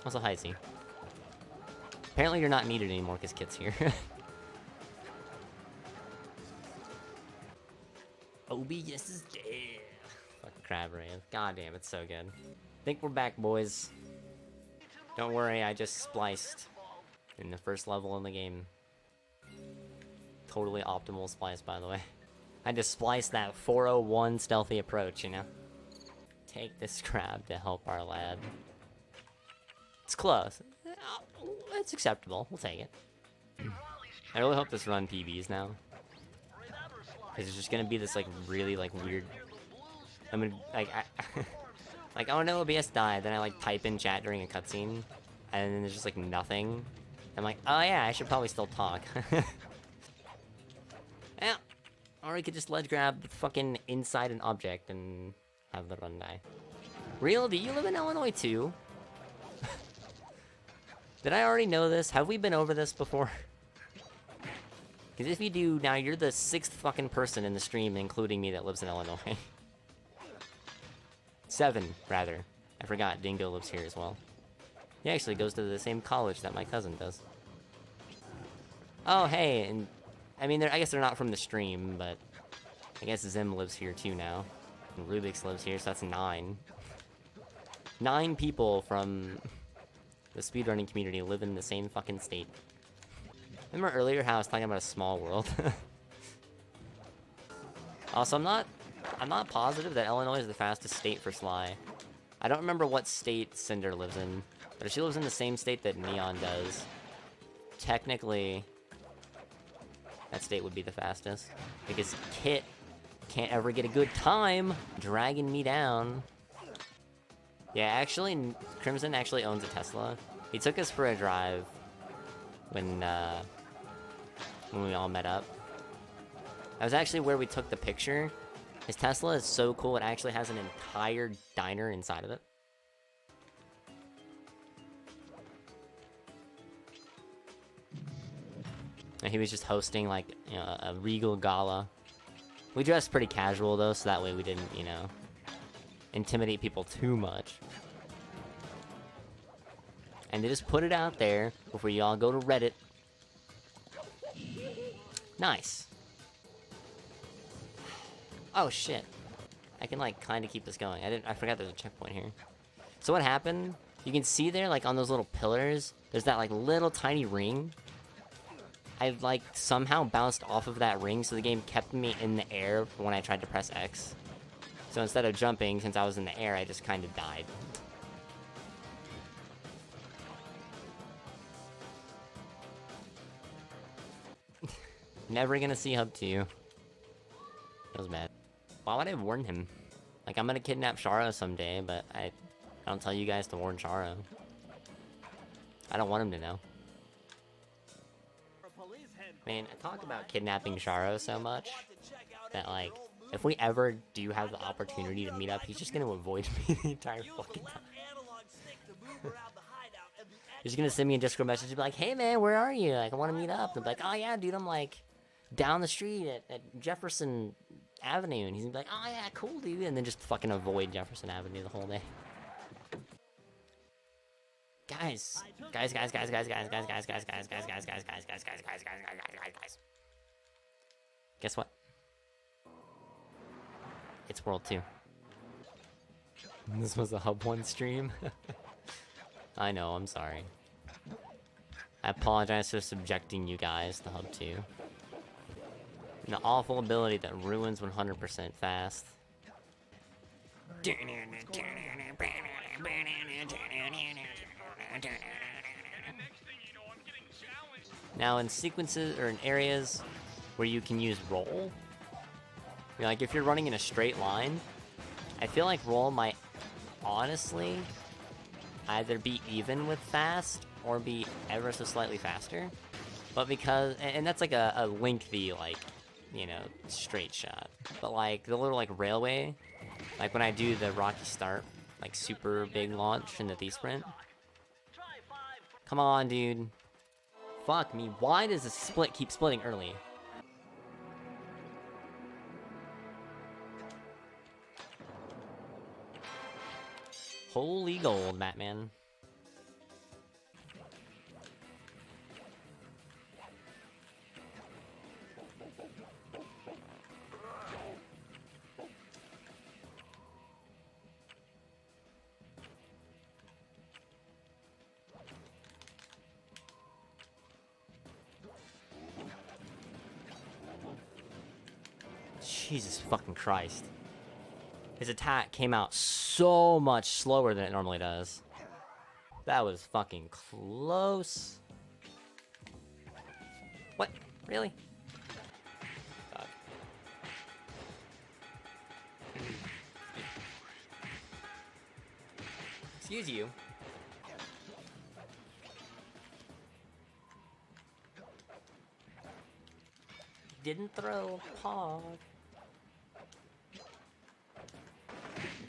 Also, hi, Z. Apparently you're not needed anymore because Kit's here. OBS is dead. Fucking crab rave. God damn, it's so good. Think we're back, boys. Don't worry, I just spliced in the first level in the game. Totally optimal splice, by the way. I just spliced that 401 stealthy approach, you know? Take this crab to help our lad. It's close. It's acceptable. We'll take it. I really hope this run PBs now. Because it's just gonna be this, like, really, like, weird... I'm gonna, like, like, oh no, OBS died. Then I, like, type in chat during a cutscene. And then there's just, like, nothing. I'm like, oh yeah, I should probably still talk. Yeah. Or we could just ledge grab fucking inside an object and have the run die. Real, do you live in Illinois too? Did I already know this? Have we been over this before? Because if you do, now you're the 6th fucking person in the stream, including me, that lives in Illinois. 7, rather. I forgot, Dingo lives here as well. He actually goes to the same college that my cousin does. Oh, hey, and... I mean, I guess they're not from the stream, but... I guess Zim lives here too now. And Rubik's lives here, so that's 9. 9 people from... the speedrunning community live in the same fucking state. Remember earlier how I was talking about a small world? Also, I'm not positive that Illinois is the fastest state for Sly. I don't remember what state Cinder lives in, but if she lives in the same state that Neon does, technically, that state would be the fastest. Because Kit can't ever get a good time dragging me down. Yeah, actually, Crimson actually owns a Tesla. He took us for a drive when we all met up. That was actually where we took the picture. His Tesla is so cool, it actually has an entire diner inside of it. And he was just hosting, like, you know, a regal gala. We dressed pretty casual, though, so that way we didn't, you know, intimidate people too much. And to just put it out there before you all go to Reddit. Nice. Oh shit. I can, like, kind of keep this going. I forgot there's a checkpoint here. So what happened? You can see there, like, on those little pillars, there's that, like, little tiny ring. I, like, somehow bounced off of that ring, so the game kept me in the air when I tried to press X. So instead of jumping, since I was in the air, I just kind of died. Never gonna see Hub 2. I was mad. Why would I warn him? Like, I'm gonna kidnap Sharo someday, but I don't tell you guys to warn Sharo. I don't want him to know. Man, I talk about kidnapping Sharo so much that, like, if we ever do have the opportunity to meet up, he's just gonna avoid me the entire fucking time. He's gonna send me a Discord message and be like, hey man, where are you? Like, I wanna meet up. And I'll be like, oh yeah, dude, I'm like down the street at Jefferson Avenue. And he's gonna be like, oh yeah, cool, dude. And then just fucking avoid Jefferson Avenue the whole day. Guys. Guess what? It's World 2. This was a Hub 1 stream. I know, I'm sorry. I apologize for subjecting you guys to Hub 2. An awful ability that ruins 100% fast. Now in sequences, or in areas where you can use roll, you know, like if you're running in a straight line, I feel like roll might honestly either be even with fast or be ever so slightly faster. But because, and that's like a lengthy, like, you know, straight shot. But like the little like railway, like when I do the Rocky Start, like super big launch in the V-Sprint. Come on, dude. Fuck me. Why does the split keep splitting early? Holy gold, Batman. Jesus fucking Christ. His attack came out so much slower than it normally does. That was fucking close. What? Really? Fuck. Excuse you. Didn't throw Pog.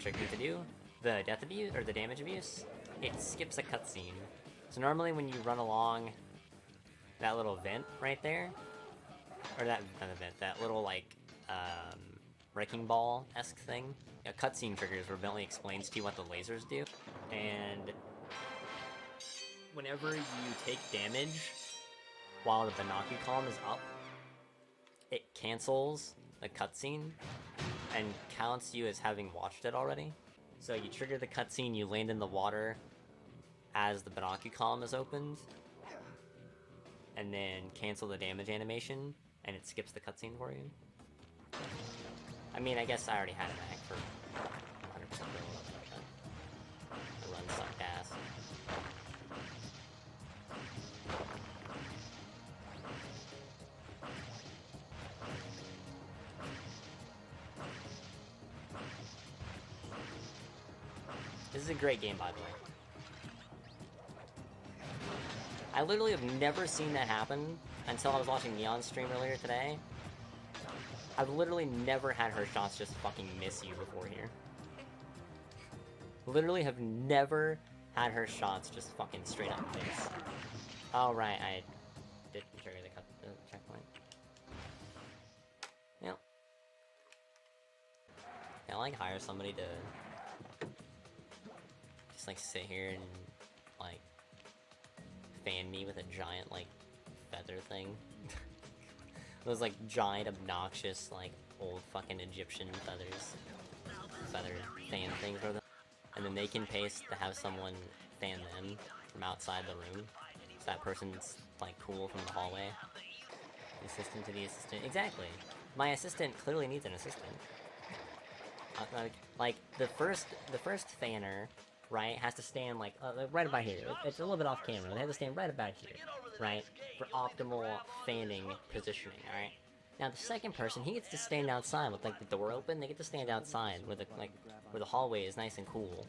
Tricky to do. The death abuse, or the damage abuse, it skips a cutscene. So normally when you run along that little vent right there, or that, not a vent, that little like, wrecking ball-esque thing, a cutscene triggers where Bentley explains to you what the lasers do, and whenever you take damage while the Banaki column is up, it cancels the cutscene and counts you as having watched it already. So you trigger the cutscene, you land in the water as the Banaki column is opened, and then cancel the damage animation, and it skips the cutscene for you. I mean, I guess I already had it back for 100% build. The run sucked ass. This is a great game, by the way. I literally have never seen that happen until I was watching Neon's stream earlier today. I've literally never had her shots just fucking miss you before here. Literally have never had her shots just fucking straight up miss. Oh, right, I didn't trigger the checkpoint. Yep. Can I, like, hire somebody to just, like, sit here and, like, fan me with a giant, like, feather thing? Those, like, giant, obnoxious, like, old fucking Egyptian feathers. Feather fan things for them. And then they can pay to have someone fan them from outside the room. So that person's, like, cool from the hallway. The assistant to the assistant. Exactly. My assistant clearly needs an assistant. Like, the first fanner, right, has to stand, like, right about here. It's a little bit off camera. They have to stand right about here, right, for optimal fanning positioning, alright? Now, the second person, he gets to stand outside with, like, the door open. They get to stand outside where the, like, where the hallway is nice and cool.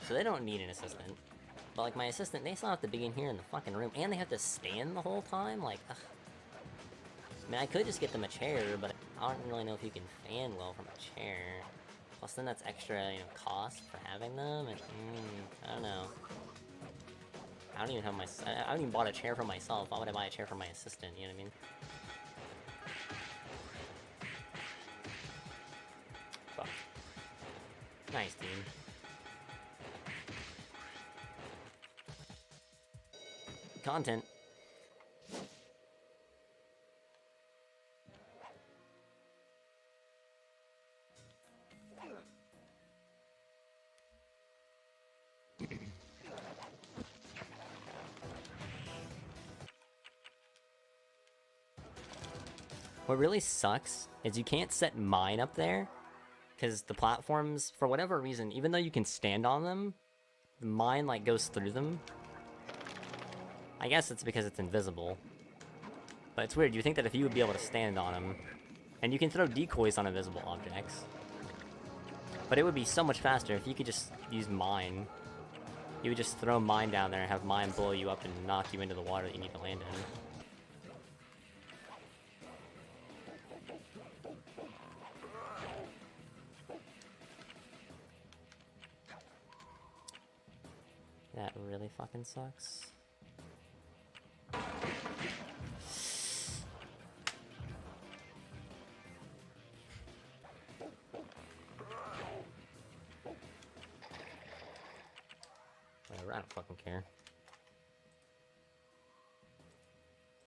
So they don't need an assistant. But, like, my assistant, they still have to be in here in the fucking room, and they have to stand the whole time? Like, ugh. I mean, I could just get them a chair, but I don't really know if you can fan well from a chair. Plus, then that's extra, you know, cost for having them, and, I don't know. I don't even have I haven't even bought a chair for myself. Why would I buy a chair for my assistant, you know what I mean? Fuck. Nice, team. Content. What really sucks is you can't set mine up there, because the platforms, for whatever reason, even though you can stand on them, the mine, like, goes through them. I guess it's because it's invisible. But it's weird, you think that if you would be able to stand on them, and you can throw decoys on invisible objects, but it would be so much faster if you could just use mine. You would just throw mine down there and have mine blow you up and knock you into the water that you need to land in. That really fucking sucks. Whatever, I don't fucking care.